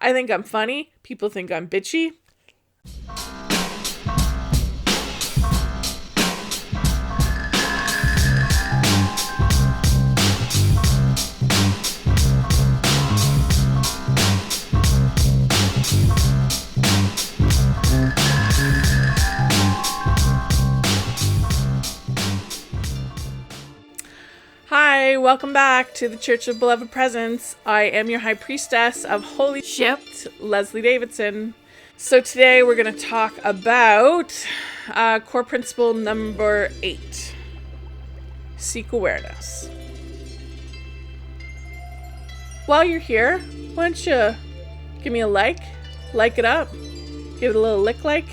I think I'm funny. People think I'm bitchy. Hi, welcome back to the Church of Beloved Presence. I am your High Priestess of Holy Shit, Leslie Davidson. So today we're going to talk about core principle number 8. Seek awareness. While you're here, why don't you give me a like it up, give it a little like.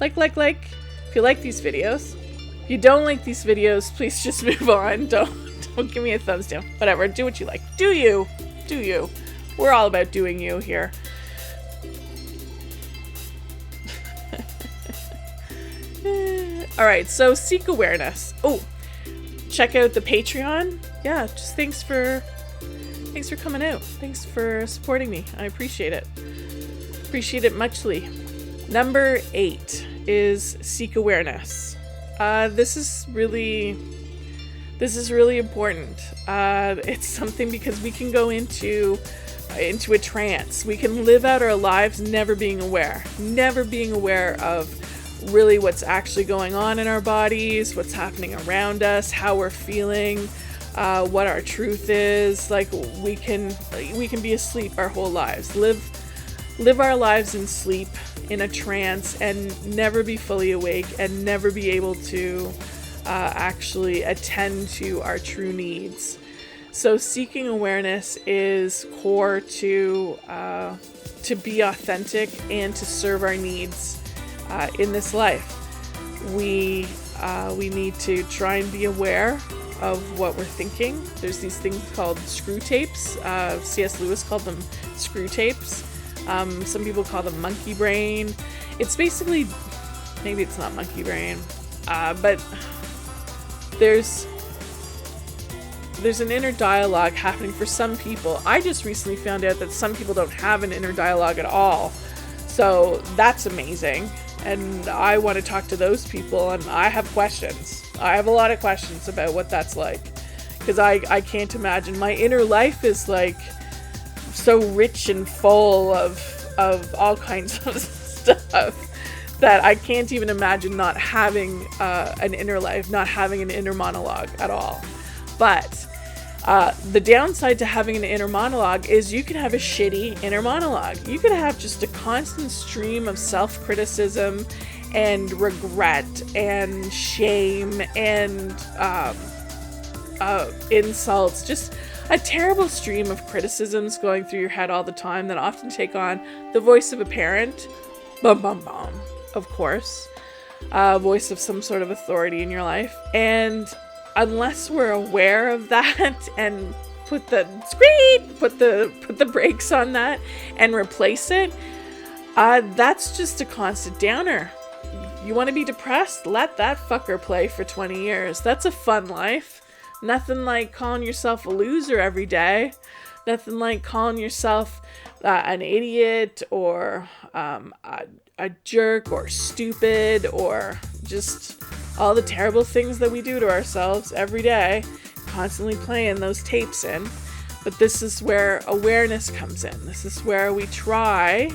If you like these videos. If you don't like these videos, please just move on. Don't give me a thumbs down. Whatever, do what you like. Do you. We're all about doing you here. Alright, so seek awareness. Oh, check out the Patreon. Yeah, just thanks for coming out. Thanks for supporting me. I appreciate it. Appreciate it muchly. Number 8 is seek awareness. This is really important. It's something because we can go into a trance. We can live out our lives never being aware of really what's actually going on in our bodies, what's happening around us, how we're feeling, what our truth is. Like we can be asleep our whole lives, live our lives in sleep, in a trance, and never be fully awake and never be able to actually attend to our true needs. So seeking awareness is core to be authentic and to serve our needs in this life. We need to try and be aware of what we're thinking. There's these things called screw tapes. C.S. Lewis called them screw tapes. Some people call them monkey brain. It's basically, maybe it's not monkey brain, but there's an inner dialogue happening for some people. I just recently found out that some people don't have an inner dialogue at all. So that's amazing. And I want to talk to those people, and I have questions. I have a lot of questions about what that's like. Because I can't imagine. My inner life is like so rich and full of all kinds of stuff that I can't even imagine not having an inner life, not having an inner monologue at all. But the downside to having an inner monologue is you can have a shitty inner monologue. You could have just a constant stream of self-criticism and regret and shame and insults, just a terrible stream of criticisms going through your head all the time that often take on the voice of a parent, of course, voice of some sort of authority in your life. And unless we're aware of that and put the brakes on that and replace it, that's just a constant downer. You want to be depressed? Let that fucker play for 20 years. That's a fun life. Nothing like calling yourself a loser every day. Nothing like calling yourself an idiot or a jerk or stupid or just all the terrible things that we do to ourselves every day, constantly playing those tapes in. But this is where awareness comes in. This is where we try,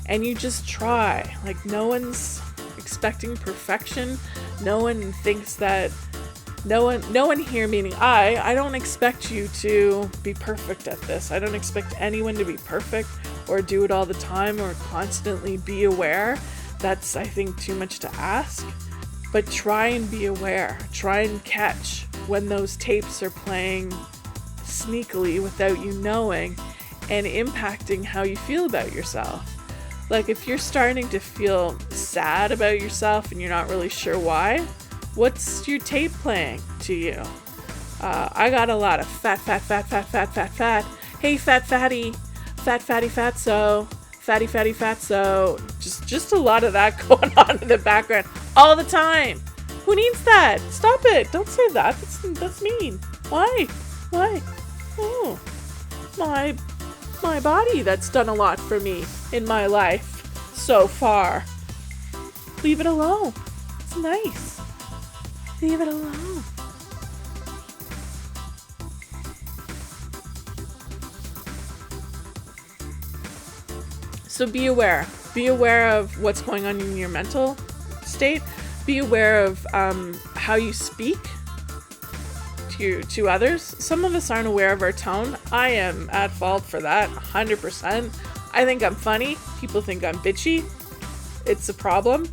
and you just try. Like, no one's expecting perfection. No one thinks that no one here, meaning I don't expect you to be perfect at this. I don't expect anyone to be perfect or do it all the time or constantly be aware. That's, I think, too much to ask. But try and be aware. Try and catch when those tapes are playing sneakily without you knowing and impacting how you feel about yourself. Like, if you're starting to feel sad about yourself and you're not really sure why, what's your tape playing to you? I got a lot of fat. Hey, fatty, fatso. Just a lot of that going on in the background all the time. Who needs that? Stop it. Don't say that. That's mean. Why? Oh, my my body that's done a lot for me in my life so far. Leave it alone. It's nice. Leave it alone. So be aware. Be aware of what's going on in your mental state. Be aware of how you speak to others. Some of us aren't aware of our tone. I am at fault for that, 100%. I think I'm funny. People think I'm bitchy. It's a problem.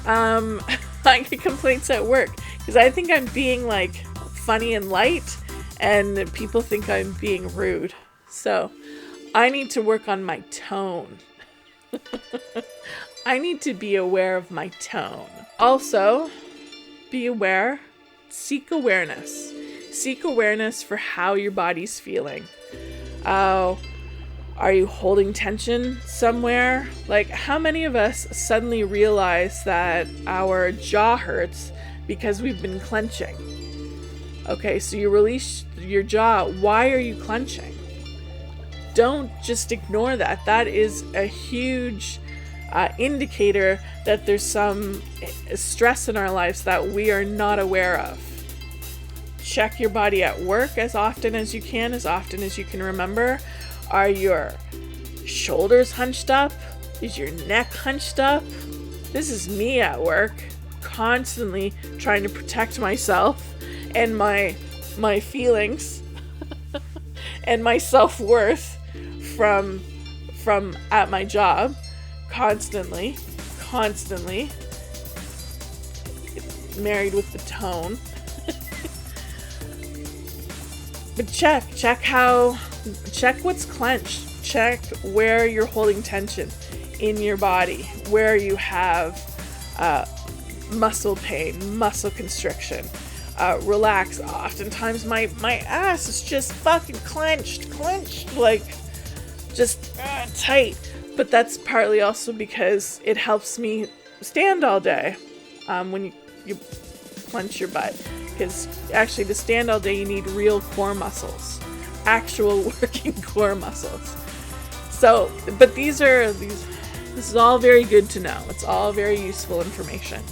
I get complaints at work because I think I'm being like funny and light, and people think I'm being rude. So I need to work on my tone. I need to be aware of my tone. Also, be aware, seek awareness. Seek awareness for how your body's feeling. Are you holding tension somewhere? Like, how many of us suddenly realize that our jaw hurts because we've been clenching? Okay, so you release your jaw. Why are you clenching? Don't just ignore that. That is a huge indicator that there's some stress in our lives that we are not aware of. Check your body at work as often as you can remember. Are your shoulders hunched up? Is your neck hunched up? This is me at work, constantly trying to protect myself and my feelings and my self-worth from at my job, constantly married with the tone. But check what's clenched. Check where you're holding tension in your body, where you have muscle pain, muscle constriction. Relax. Oftentimes my ass is just fucking clenched, like just tight. But that's partly also because it helps me stand all day when you clench your butt. Because actually to stand all day you need real core muscles, actual working core muscles. So, but this is all very good to know. It's all very useful information.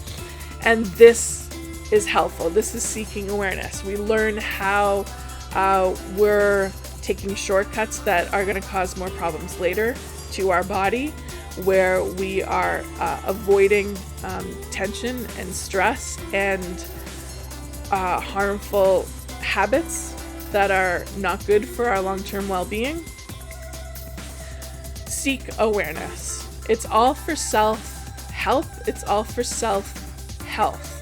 And this is helpful. This is seeking awareness. We learn how we're taking shortcuts that are going to cause more problems later to our body, where we are avoiding tension and stress and harmful habits that are not good for our long-term well-being. Seek awareness. It's all for self-help. It's all for self-health.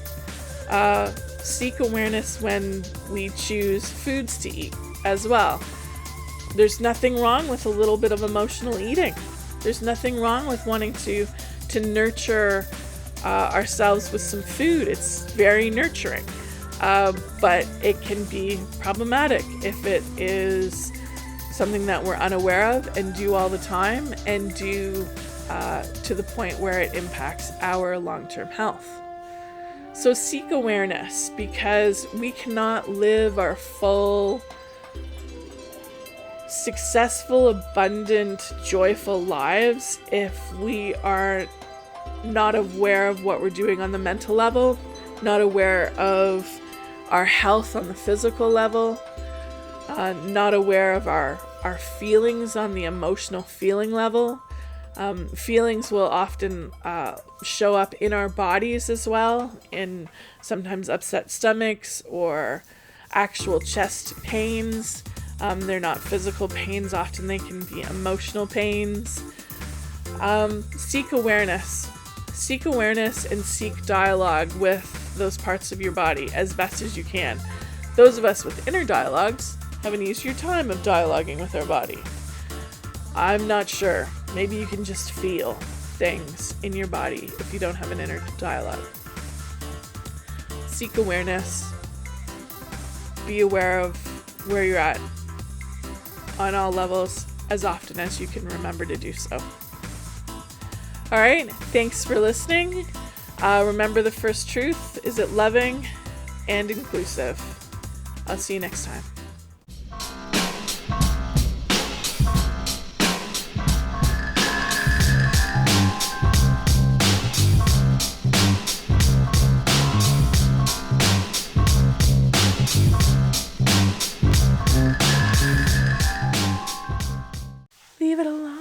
Seek awareness when we choose foods to eat as well. There's nothing wrong with a little bit of emotional eating. There's nothing wrong with wanting to nurture ourselves with some food. It's very nurturing. But it can be problematic if it is something that we're unaware of and do all the time and do to the point where it impacts our long-term health. So seek awareness, because we cannot live our full, successful, abundant, joyful lives if we are not aware of what we're doing on the mental level, not aware of our health on the physical level, not aware of our feelings on the emotional feeling level. Feelings will often show up in our bodies as well, in sometimes upset stomachs or actual chest pains. They're not physical pains. Often they can be emotional pains. Seek awareness. Seek awareness and seek dialogue with those parts of your body as best as you can. Those of us with inner dialogues have an easier time of dialoguing with our body. I'm not sure. Maybe you can just feel things in your body if you don't have an inner dialogue. Seek awareness. Be aware of where you're at on all levels as often as you can remember to do so. All right, thanks for listening. Remember, the first truth is it loving and inclusive. I'll see you next time. Leave it alone.